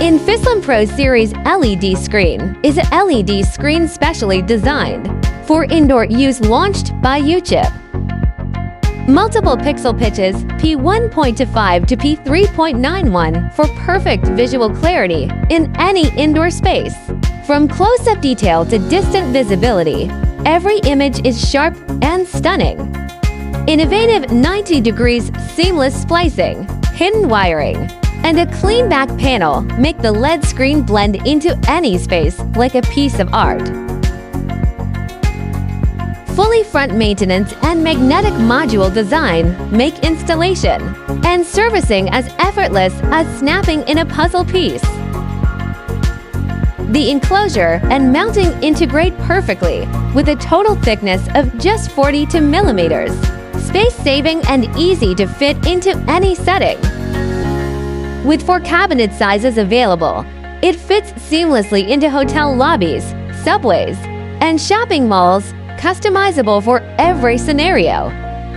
InFiSlim Pro Series LED screen is a LED screen specially designed for indoor use, launched by YuChip. Multiple pixel pitches P1.25 to P3.91 for perfect visual clarity in any indoor space. From close-up detail to distant visibility, every image is sharp and stunning. Innovative 90 degrees seamless splicing, hidden wiring, and a clean back panel make the LED screen blend into any space like a piece of art. Fully front maintenance and magnetic module design make installation and servicing as effortless as snapping in a puzzle piece. The enclosure and mounting integrate perfectly with a total thickness of just 42 millimeters, space-saving and easy to fit into any setting. With 4 cabinet sizes available, it fits seamlessly into hotel lobbies, subways, and shopping malls, customizable for every scenario.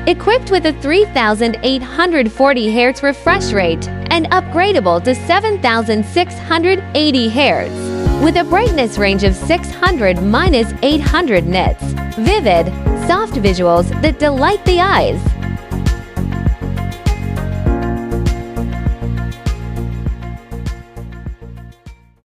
Equipped with a 3,840 Hz refresh rate and upgradable to 7,680 Hz, with a brightness range of 600–800 nits. Vivid, soft visuals that delight the eyes.